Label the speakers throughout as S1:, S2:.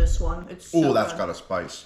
S1: this one. It's so
S2: Ooh, that's
S1: good.
S2: got a spice.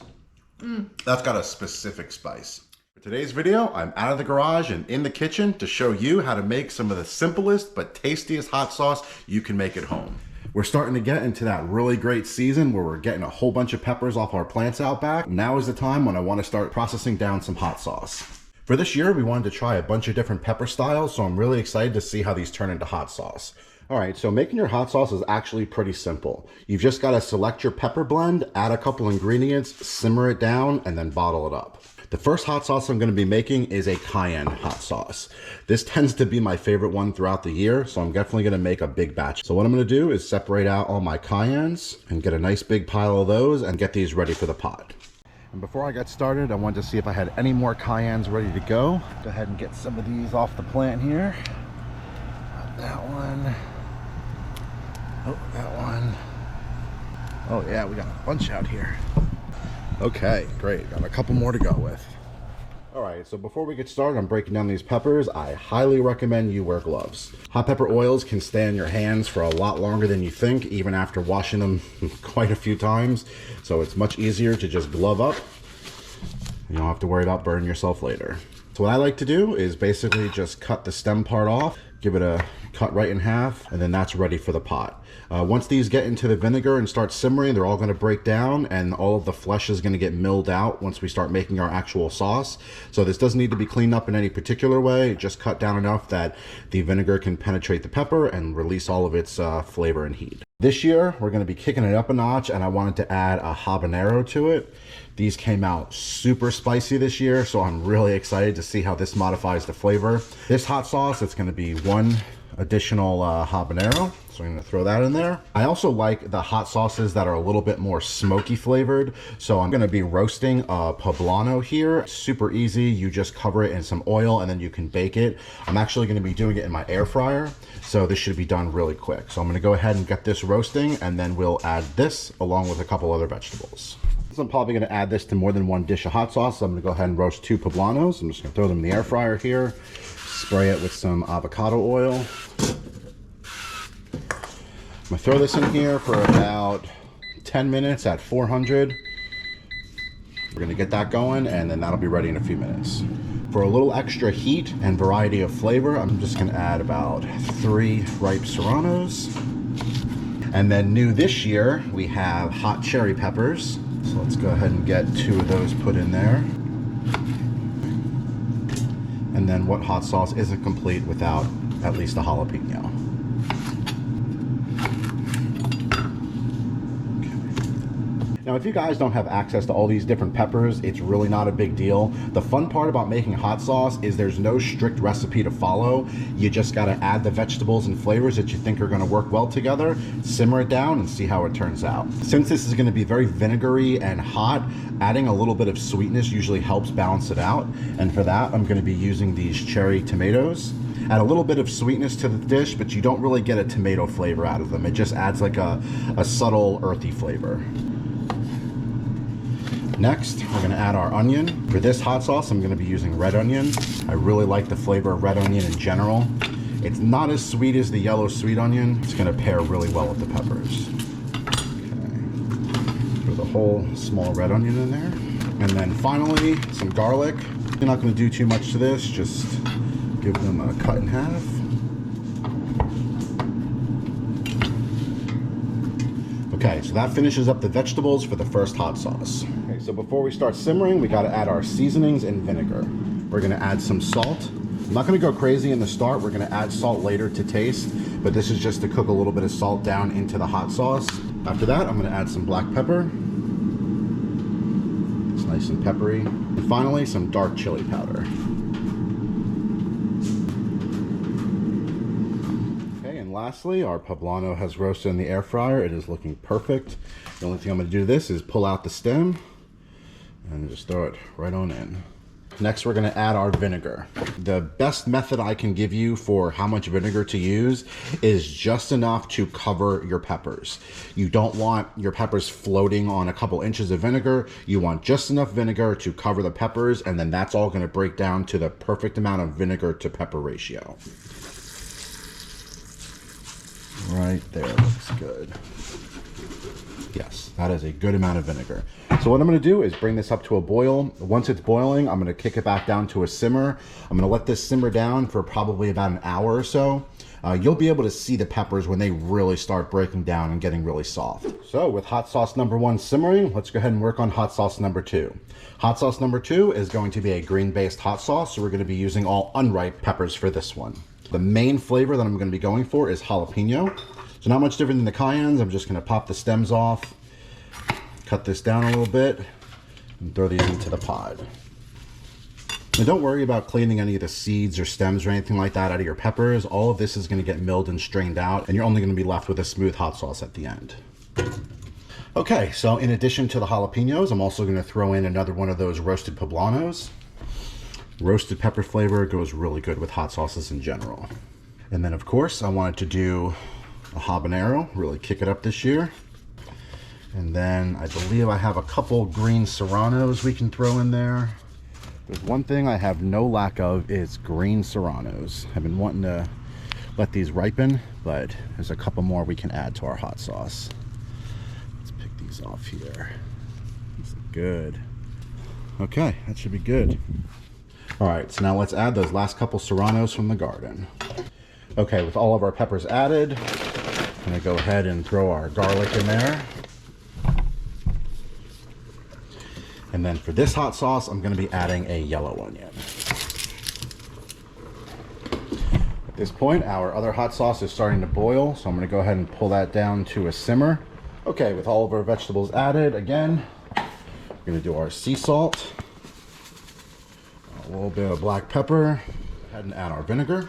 S2: That's got a specific spice. For today's video, I'm out of the garage and in the kitchen to show you how to make some of the simplest but tastiest hot sauce you can make at home. We're starting to get into that really great season where we're getting a whole bunch of peppers off our plants out back. Now is the time when I want to start processing down some hot sauce. For this year, we wanted to try a bunch of different pepper styles, so I'm really excited to see how these turn into hot sauce. All right, so making your hot sauce is actually pretty simple. You've just got to select your pepper blend, add a couple ingredients, simmer it down, and then bottle it up. The first hot sauce I'm going to be making is a cayenne hot sauce. This tends to be my favorite one throughout the year, so I'm definitely going to make a big batch. So what I'm going to do is separate out all my cayennes and get a nice big pile of those and get these ready for the pot. And before I got started, I wanted to see if I had any more cayennes ready to go. Go ahead and get some of these off the plant here. Got that one. Oh, that one. Oh yeah, we got a bunch out here. Okay, great. Got a couple more to go with. All right, so before we get started on breaking down these peppers, I highly recommend you wear gloves. Hot pepper oils can stay in your hands for a lot longer than you think, even after washing them quite a few times. So it's much easier to just glove up. You don't have to worry about burning yourself later. So what I like to do is basically just cut the stem part off, give it a cut right in half, and then that's ready for the pot. Once these get into the vinegar and start simmering, they're all going to break down and all of the flesh is going to get milled out once we start making our actual sauce. So this doesn't need to be cleaned up in any particular way, just cut down enough that the vinegar can penetrate the pepper and release all of its flavor and heat. This year, we're going to be kicking it up a notch, and I wanted to add a habanero to it. These came out super spicy this year, so I'm really excited to see how this modifies the flavor. This hot sauce, it's going to be one additional habanero, so I'm going to throw that in there. I also like the hot sauces that are a little bit more smoky flavored, so I'm going to be roasting a poblano here. Super easy. You just cover it in some oil and then you can bake it. I'm actually going to be doing it in my air fryer, so this should be done really quick. So I'm going to go ahead and get this roasting, and then we'll add this along with a couple other vegetables. So I'm probably going to add this to more than one dish of hot sauce, so I'm going to go ahead and roast 2 poblanos. I'm just going to throw them in the air fryer here, spray it with some avocado oil. I'm going to throw this in here for about 10 minutes at 400. We're going to get that going, and then that'll be ready in a few minutes. For a little extra heat and variety of flavor, I'm just going to add about 3 ripe serranos. And then new this year, we have hot cherry peppers. So let's go ahead and get 2 of those put in there. And then what hot sauce isn't complete without at least a jalapeno? Now, if you guys don't have access to all these different peppers, it's really not a big deal. The fun part about making hot sauce is there's no strict recipe to follow. You just got to add the vegetables and flavors that you think are going to work well together, simmer it down, and see how it turns out. Since this is going to be very vinegary and hot, adding a little bit of sweetness usually helps balance it out. And for that, I'm going to be using these cherry tomatoes. Add a little bit of sweetness to the dish, but you don't really get a tomato flavor out of them. It just adds like a subtle earthy flavor. Next, we're going to add our onion. For this hot sauce, I'm going to be using red onion. I really like the flavor of red onion in general. It's not as sweet as the yellow sweet onion. It's going to pair really well with the peppers. Okay. Throw the whole small red onion in there. And then finally, some garlic. You're not going to do too much to this. Just give them a cut in half. Okay, so that finishes up the vegetables for the first hot sauce. Okay, so before we start simmering, we got to add our seasonings and vinegar. We're going to add some salt. I'm not going to go crazy in the start. We're going to add salt later to taste, but this is just to cook a little bit of salt down into the hot sauce. After that, I'm going to add some black pepper. It's nice and peppery. And finally, some dark chili powder. Lastly, our poblano has roasted in the air fryer. It is looking perfect. The only thing I'm going to do to this is pull out the stem and just throw it right on in. Next, we're going to add our vinegar. The best method I can give you for how much vinegar to use is just enough to cover your peppers. You don't want your peppers floating on a couple inches of vinegar. You want just enough vinegar to cover the peppers, and then that's all going to break down to the perfect amount of vinegar to pepper ratio. Right there, looks good. Yes, that is a good amount of vinegar. So what I'm going to do is bring this up to a boil. Once it's boiling, I'm going to kick it back down to a simmer. I'm going to let this simmer down for probably about an hour or so. You'll be able to see the peppers when they really start breaking down and getting really soft. So with hot sauce number 1 simmering, let's go ahead and work on hot sauce number 2. Hot sauce number 2 is going to be a green-based hot sauce, so we're going to be using all unripe peppers for this one. The main flavor that I'm going to be going for is jalapeno. So not much different than the cayennes. I'm just going to pop the stems off, cut this down a little bit, and throw these into the pod. Now don't worry about cleaning any of the seeds or stems or anything like that out of your peppers. All of this is going to get milled and strained out, and you're only going to be left with a smooth hot sauce at the end. Okay, so in addition to the jalapenos, I'm also going to throw in another one of those roasted poblanos. Roasted pepper flavor goes really good with hot sauces in general. And then of course I wanted to do a habanero, really kick it up this year. And then I believe I have a couple green serranos we can throw in there. There's one thing I have no lack of is green serranos. I've been wanting to let these ripen, but there's a couple more we can add to our hot sauce. Let's pick these off here. These are good. Okay, that should be good. All right, so now let's add those last couple serranos from the garden. Okay, with all of our peppers added, I'm gonna go ahead and throw our garlic in there. And then for this hot sauce, I'm gonna be adding a yellow onion. At this point, our other hot sauce is starting to boil, so I'm gonna go ahead and pull that down to a simmer. Okay, with all of our vegetables added, again, we're gonna do our sea salt, a little bit of black pepper, go ahead and add our vinegar.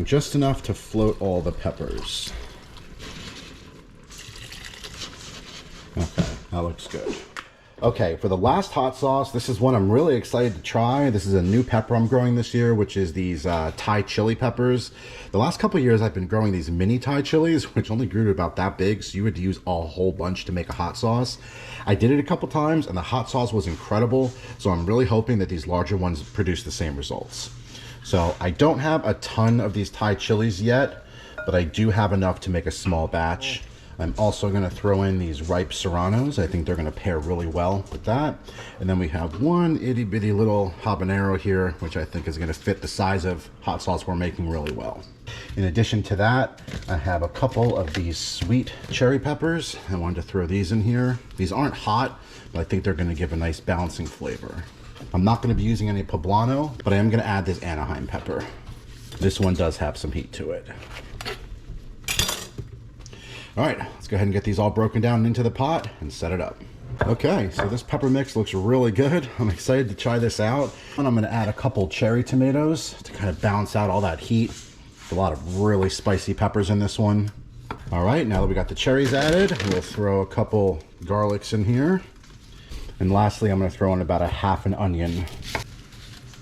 S2: Just enough to float all the peppers. Okay, that looks good. Okay, for the last hot sauce, this is one I'm really excited to try. This is a new pepper I'm growing this year, which is these Thai chili peppers. The last couple of years I've been growing these mini Thai chilies, which only grew to about that big, so you would use a whole bunch to make a hot sauce. I did it a couple times and the hot sauce was incredible, so I'm really hoping that these larger ones produce the same results. So I don't have a ton of these Thai chilies yet, but I do have enough to make a small batch. I'm also going to throw in these ripe serranos. I think they're going to pair really well with that. And then we have one itty bitty little habanero here, which I think is going to fit the size of hot sauce we're making really well. In addition to that, I have a couple of these sweet cherry peppers. I wanted to throw these in here. These aren't hot, but I think they're going to give a nice balancing flavor. I'm not going to be using any poblano, but I am going to add this Anaheim pepper. This one does have some heat to it. All right, let's go ahead and get these all broken down into the pot and set it up. Okay, so this pepper mix looks really good. I'm excited to try this out. And I'm gonna add a couple cherry tomatoes to kind of balance out all that heat. A lot of really spicy peppers in this one. All right, now that we got the cherries added, we'll throw a couple garlics in here. And lastly, I'm gonna throw in about a half an onion.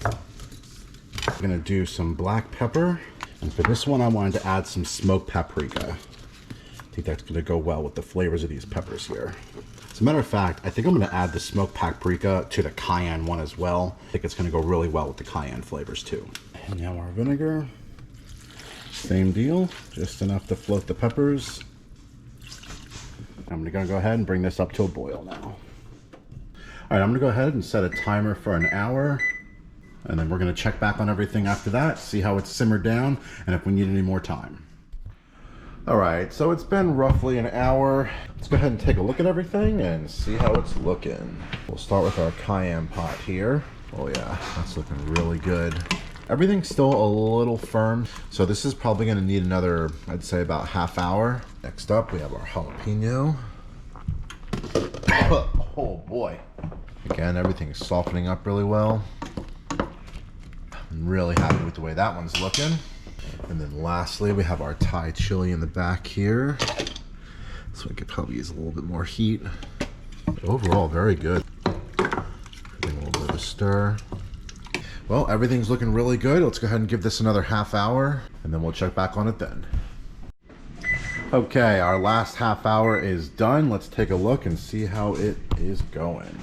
S2: I'm gonna do some black pepper. And for this one, I wanted to add some smoked paprika. I think that's gonna go well with the flavors of these peppers here. As a matter of fact, I think I'm gonna add the smoked paprika to the cayenne one as well. I think it's gonna go really well with the cayenne flavors too. And now our vinegar, same deal, just enough to float the peppers. I'm gonna go ahead and bring this up to a boil now. All right, I'm gonna go ahead and set a timer for an hour. And then we're gonna check back on everything after that, see how it's simmered down, and if we need any more time. All right, so it's been roughly an hour. Let's go ahead and take a look at everything and see how it's looking. We'll start with our cayenne pot here. Oh yeah, that's looking really good. Everything's still a little firm, so this is probably gonna need another, I'd say about half hour. Next up, we have our jalapeno. Oh boy. Again, everything's softening up really well. I'm really happy with the way that one's looking. And then lastly, we have our Thai chili in the back here. So we could probably use a little bit more heat. But overall, very good. Giving a little bit of a stir. Well, everything's looking really good. Let's go ahead and give this another half hour, and then we'll check back on it then. Okay, our last half hour is done. Let's take a look and see how it is going.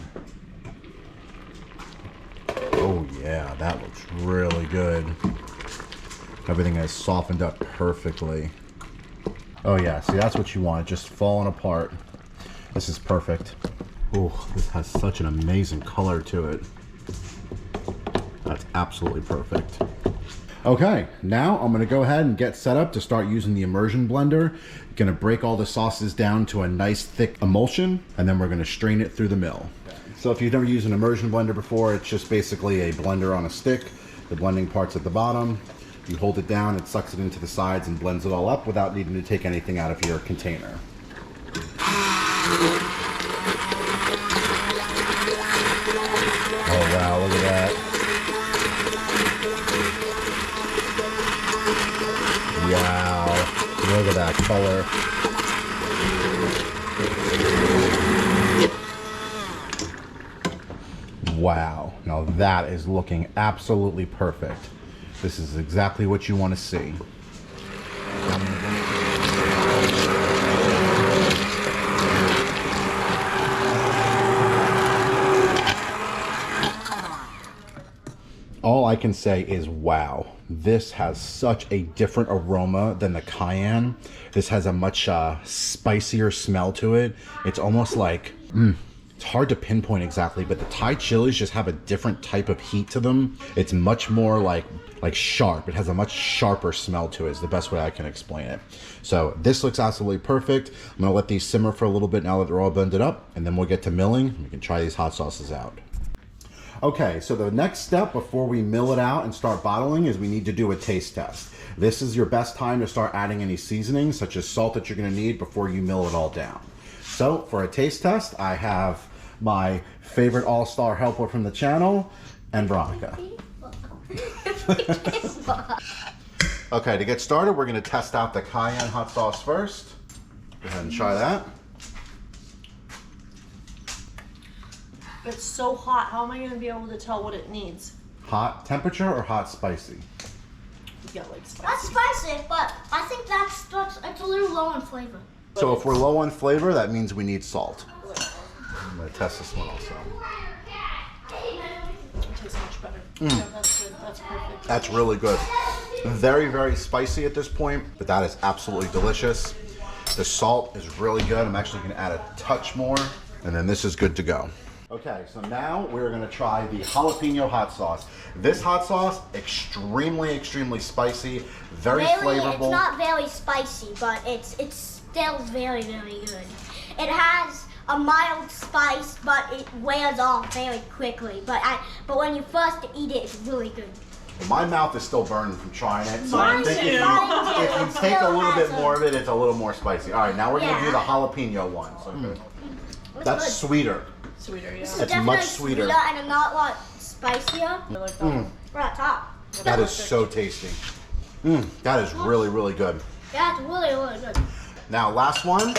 S2: Oh yeah, that looks really good. Everything has softened up perfectly. Oh yeah, see, that's what you want, just falling apart. This is perfect. Oh, this has such an amazing color to it. That's absolutely perfect. Okay, now I'm gonna go ahead and get set up to start using the immersion blender. Gonna break all the sauces down to a nice thick emulsion, and then we're gonna strain it through the mill. So if you've never used an immersion blender before, it's just basically a blender on a stick. The blending part's at the bottom. You hold it down, it sucks it into the sides and blends it all up without needing to take anything out of your container. Oh wow, look at that. Wow, look at that color. Wow, now that is looking absolutely perfect. This is exactly what you want to see. All I can say is wow. This has such a different aroma than the Cayenne. This has a much spicier smell to it. It's almost like, it's hard to pinpoint exactly, but the Thai chilies just have a different type of heat to them. It's much more like sharp. It has a much sharper smell to it, is the best way I can explain it. So this looks absolutely perfect. I'm gonna let these simmer for a little bit now that they're all blended up, and then we'll get to milling. We can try these hot sauces out. Okay, so the next step before we mill it out and start bottling is we need to do a taste test. This is your best time to start adding any seasonings, such as salt, that you're gonna need before you mill it all down. So for a taste test, I have my favorite all-star helper from the channel, and Veronica. Okay, to get started, we're gonna test out the Cayenne hot sauce first. Go ahead and try that.
S1: It's so hot. How am I going to be able to tell what it needs?
S2: Hot temperature or hot spicy?
S1: Yeah, like spicy.
S3: That's spicy, but I think it's a little low in flavor.
S2: So if we're low on flavor, that means we need salt. I'm gonna test this one also.
S1: It tastes much better. Yeah, that's good. That's perfect.
S2: That's really good. Very, very spicy at this point, but that is absolutely delicious. The salt is really good. I'm actually gonna add a touch more, and then this is good to go. Okay, so now we're gonna try the jalapeno hot sauce. This hot sauce, extremely, extremely spicy, very flavorful.
S3: It's not very spicy, but it's still very, very good. It has a mild spice, but it wears off very quickly. But when you first eat it, it's really good.
S2: My mouth is still burning from trying it, so
S1: Mine
S2: I think
S1: too.
S2: if you take a little bit more of it, it's a little more spicy. All right, now we're gonna do the jalapeno one. So that's sweeter.
S1: Sweeter, yeah.
S2: It's much sweeter.
S3: And not a lot spicier.
S1: I like that.
S3: We're on top.
S2: That is so tasty. That is really, really good.
S3: Yeah, it's really, really good.
S2: Now, last one.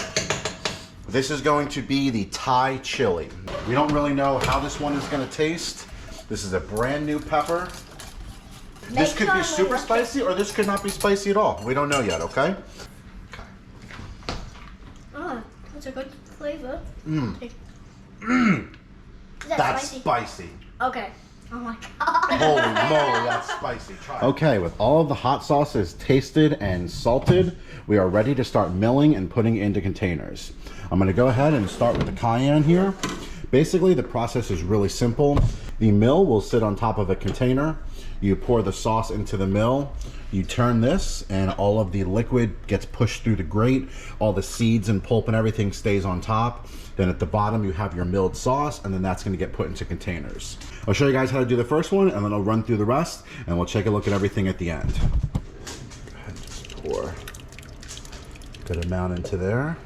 S2: This is going to be the Thai chili. We don't really know how this one is going to taste. This is a brand new pepper. This could be super spicy, or this could not be spicy at all. We don't know yet, okay?
S3: Oh, that's a good flavor.
S2: That's spicy.
S3: Okay. Oh my god.
S2: Holy moly, that's spicy. Try it. Okay, with all of the hot sauces tasted and salted, we are ready to start milling and putting it into containers. I'm gonna go ahead and start with the Cayenne here. Basically, the process is really simple. The mill will sit on top of a container. You pour the sauce into the mill. You turn this, and all of the liquid gets pushed through the grate. All the seeds and pulp and everything stays on top. Then at the bottom, you have your milled sauce, and then that's gonna get put into containers. I'll show you guys how to do the first one, and then I'll run through the rest, and we'll take a look at everything at the end. Go ahead and just pour a good amount into there.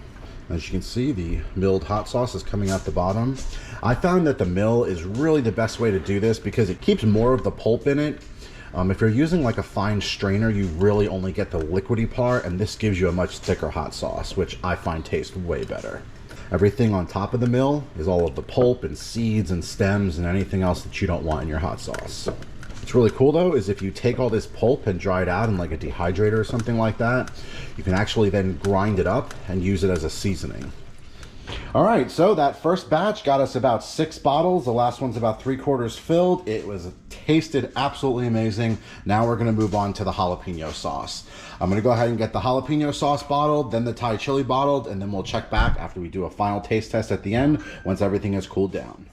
S2: As you can see, the milled hot sauce is coming out the bottom. I found that the mill is really the best way to do this because it keeps more of the pulp in it. If you're using like a fine strainer, you really only get the liquidy part, and this gives you a much thicker hot sauce, which I find tastes way better. Everything on top of the mill is all of the pulp and seeds and stems and anything else that you don't want in your hot sauce. What's really cool though is if you take all this pulp and dry it out in like a dehydrator or something like that, you can actually then grind it up and use it as a seasoning. All right, so that first batch got us about 6 bottles. The last one's about 3/4 filled. It was tasted absolutely amazing. Now we're gonna move on to the jalapeno sauce. I'm gonna go ahead and get the jalapeno sauce bottled, then the Thai chili bottled, and then we'll check back after we do a final taste test at the end once everything has cooled down.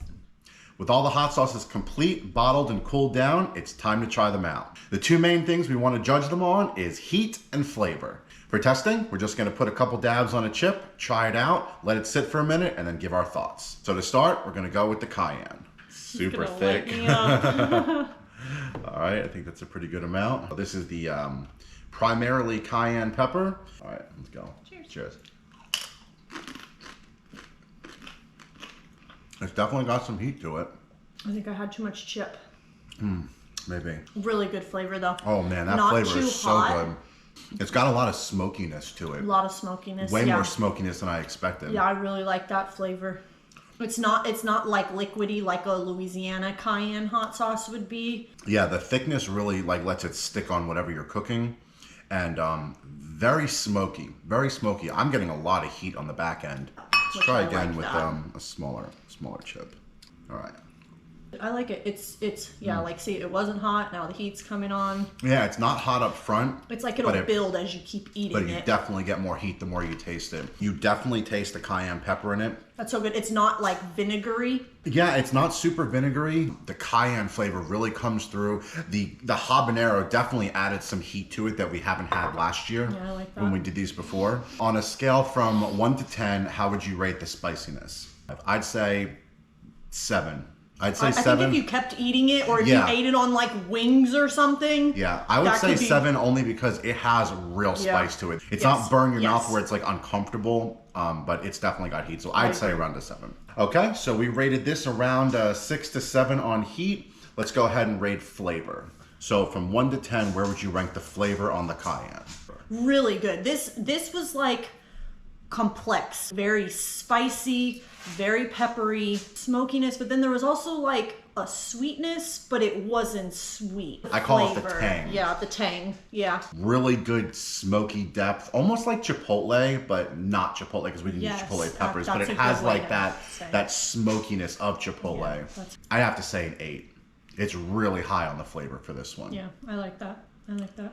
S2: With all the hot sauces complete, bottled, and cooled down, it's time to try them out. The two main things we want to judge them on is heat and flavor. For testing, we're just going to put a couple dabs on a chip, try it out, let it sit for a minute, and then give our thoughts. So to start, we're going to go with the cayenne. Super thick. All right, I think that's a pretty good amount. This is the primarily cayenne pepper. All right, let's go.
S1: Cheers.
S2: Cheers. It's definitely got some heat to it.
S1: I think I had too much chip.
S2: Maybe.
S1: Really good flavor though.
S2: Oh man, that
S1: Not
S2: flavor
S1: too
S2: is so
S1: hot.
S2: good. It's got a lot of smokiness to it.
S1: A lot of smokiness.
S2: Way
S1: yeah.
S2: more smokiness than I expected.
S1: Yeah, I really like that flavor. It's not like liquidy like a Louisiana cayenne hot sauce would be.
S2: Yeah, the thickness really like lets it stick on whatever you're cooking, and very smoky, very smoky. I'm getting a lot of heat on the back end. Let's try again with a smaller chip. All right.
S1: I like it. It's like see, it wasn't hot. Now the heat's coming on.
S2: Yeah, it's not hot up front.
S1: It's like it'll build as you keep eating it.
S2: But you definitely get more heat the more you taste it. You definitely taste the cayenne pepper in it.
S1: That's so good. It's not like vinegary.
S2: Yeah, it's not super vinegary. The cayenne flavor really comes through. The habanero definitely added some heat to it that we haven't had last year.
S1: Yeah, I like that.
S2: When we did these before. On a scale from 1 to 10, how would you rate the spiciness? I'd say 7. I'd say 7.
S1: I think if you kept eating it, or if you ate it on like wings or something.
S2: Yeah, I would say 7 only because it has real spice to it. It's not burn your mouth where it's like uncomfortable, but it's definitely got heat. So I'd say around a 7. Okay, so we rated this around 6 to 7 on heat. Let's go ahead and rate flavor. So from 1 to 10, where would you rank the flavor on the cayenne?
S1: Really good. This was like complex, very spicy, very peppery, smokiness, but then there was also like a sweetness, but it wasn't sweet.
S2: I call it the tang.
S1: Yeah, the tang. Yeah.
S2: Really good smoky depth, almost like Chipotle, but not Chipotle because we didn't use Chipotle peppers, but it has like that smokiness of Chipotle.
S1: Yeah,
S2: I have to say an 8. It's really high on the flavor for this one.
S1: Yeah, I like that. I like that.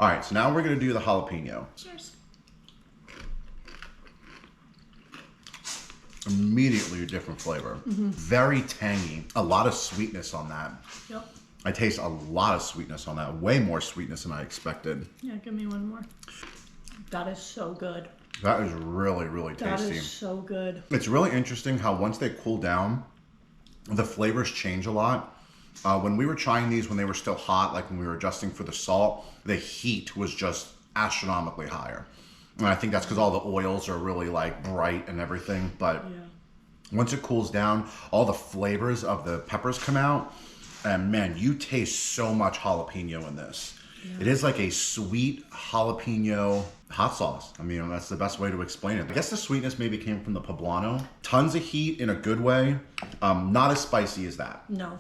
S2: All right, so now we're gonna do the jalapeno.
S1: Cheers.
S2: Immediately a different flavor. Very tangy. A lot of sweetness on that.
S1: Yep.
S2: I taste a lot of sweetness on that. Way more sweetness than I expected.
S1: Yeah, give me one more. That is so good.
S2: That is really, really tasty.
S1: That is so good.
S2: It's really interesting how once they cool down, the flavors change a lot. When we were trying these when they were still hot, like when we were adjusting for the salt, the heat was just astronomically higher. And I think that's because all the oils are really like bright and everything. But once it cools down, all the flavors of the peppers come out. And man, you taste so much jalapeno in this. Yeah. It is like a sweet jalapeno hot sauce. I mean, that's the best way to explain it. I guess the sweetness maybe came from the poblano. Tons of heat in a good way. Not as spicy as that.
S1: No.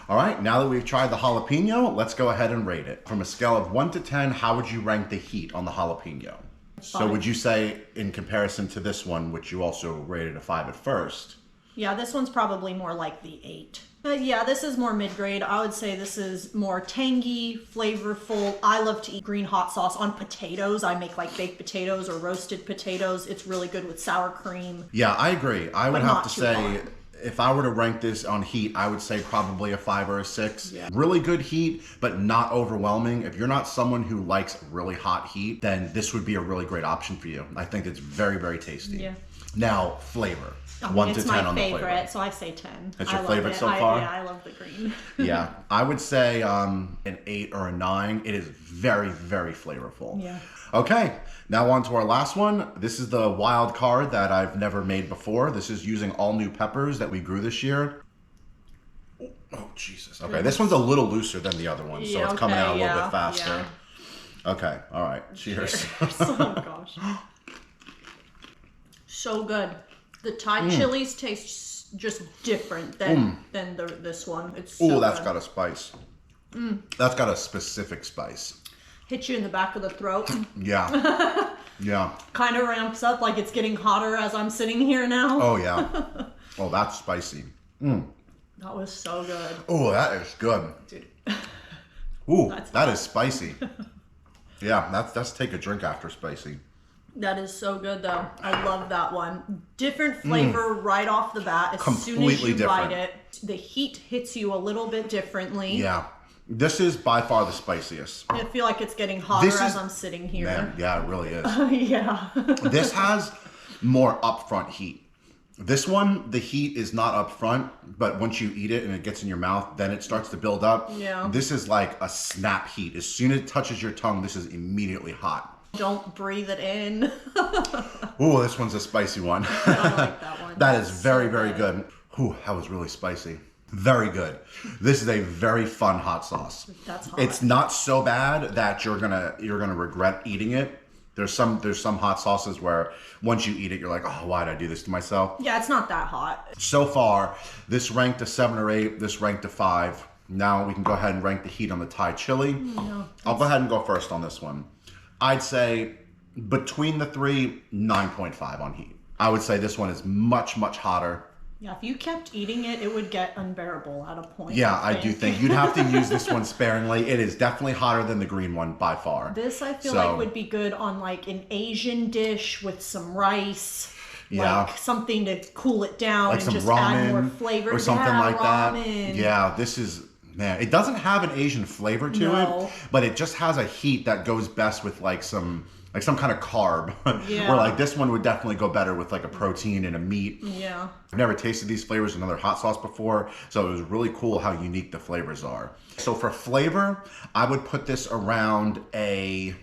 S2: All right, now that we've tried the jalapeno, let's go ahead and rate it. From a scale of 1 to 10, how would you rank the heat on the jalapeno? 5. So would you say, in comparison to this one, which you also rated a 5 at first?
S1: Yeah, this one's probably more like the 8. Yeah, this is more mid-grade. I would say this is more tangy, flavorful. I love to eat green hot sauce on potatoes. I make like baked potatoes or roasted potatoes. It's really good with sour cream.
S2: Yeah, I agree. I would have to say, if I were to rank this on heat, I would say probably a 5 or a 6. Yeah. Really good heat, but not overwhelming. If you're not someone who likes really hot heat, then this would be a really great option for you. I think it's very, very tasty. Yeah. Now, flavor.
S1: I mean,
S2: 1 to 10 on the flavor.
S1: It's my favorite, so I say 10.
S2: It's your favorite so far?
S1: Yeah, I love the green.
S2: Yeah, I would say an 8 or a 9. It is very, very flavorful. Yeah. Okay, now on to our last one. This is the wild card that I've never made before. This is using all new peppers that we grew this year. Oh, Jesus. Okay, this one's a little looser than the other one, so it's coming out a little bit faster. Yeah. Okay, all right. Cheers.
S1: Oh, gosh. So good. The Thai chilies taste just different than this one. It's so
S2: that's got a spice. That's got a specific spice.
S1: Hit you in the back of the throat.
S2: Yeah. Yeah.
S1: Kind of ramps up like it's getting hotter as I'm sitting here now.
S2: Oh, yeah. Oh, that's spicy.
S1: That was so good.
S2: Oh, that is good.
S1: Dude.
S2: Ooh, that is spicy. Yeah, that's take a drink after spicy.
S1: That is so good though. I love that one. Different flavor right off the bat. As soon as you bite it, the heat hits you a little bit differently.
S2: Yeah. This is by far the spiciest.
S1: I feel like it's getting hotter as I'm sitting here.
S2: Man, yeah, it really is.
S1: Yeah.
S2: This has more upfront heat. This one, the heat is not up front, but once you eat it and it gets in your mouth, then it starts to build up.
S1: Yeah.
S2: This is like a snap heat. As soon as it touches your tongue, this is immediately hot.
S1: Don't breathe it in.
S2: Ooh, this one's a spicy one.
S1: I like that one.
S2: That is very, very good. Ooh, that was really spicy. Very good. This is a very fun hot sauce.
S1: That's hot.
S2: It's not so bad that you're gonna regret eating it. There's some hot sauces where once you eat it, you're like, oh, why did I do this to myself?
S1: Yeah, it's not that hot.
S2: So far, this ranked a 7 or 8. This ranked a 5. Now we can go ahead and rank the heat on the Thai chili.
S1: No,
S2: I'll go ahead and go first on this one. I'd say between the three, 9.5 on heat. I would say this one is much, much hotter.
S1: Yeah, if you kept eating it, it would get unbearable at a point.
S2: Yeah, I do think you'd have to use this one sparingly. It is definitely hotter than the green one by far.
S1: This I feel like would be good on like an Asian dish with some rice.
S2: Yeah.
S1: Like something to cool it down
S2: like
S1: and
S2: some
S1: just
S2: ramen
S1: add more flavor.
S2: or something like
S1: ramen.
S2: that. Yeah, this is, man, it doesn't have an Asian flavor to it, but it just has a heat that goes best with like some kind of carb.
S1: Yeah.
S2: Where like this one would definitely go better with like a protein and a meat.
S1: Yeah.
S2: I've never tasted these flavors in another hot sauce before, so it was really cool how unique the flavors are. So for flavor, I would put this around I'd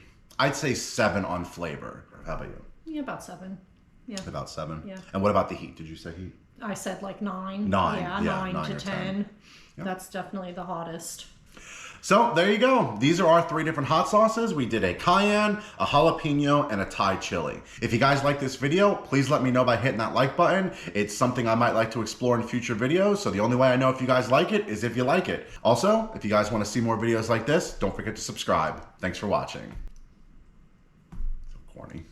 S2: say 7 on flavor. How about you?
S1: Yeah, about 7. Yeah.
S2: About 7?
S1: Yeah.
S2: And what about the heat? Did you say heat?
S1: I said like 9.
S2: 9.
S1: Yeah,
S2: Yeah,
S1: 9 to
S2: 9 or
S1: 10.
S2: Yeah.
S1: That's definitely the hottest.
S2: So there you go. These are our 3 different hot sauces. We did a cayenne, a jalapeno, and a Thai chili. If you guys like this video, please let me know by hitting that like button. It's something I might like to explore in future videos. So the only way I know if you guys like it is if you like it. Also, if you guys want to see more videos like this, don't forget to subscribe. Thanks for watching. So corny.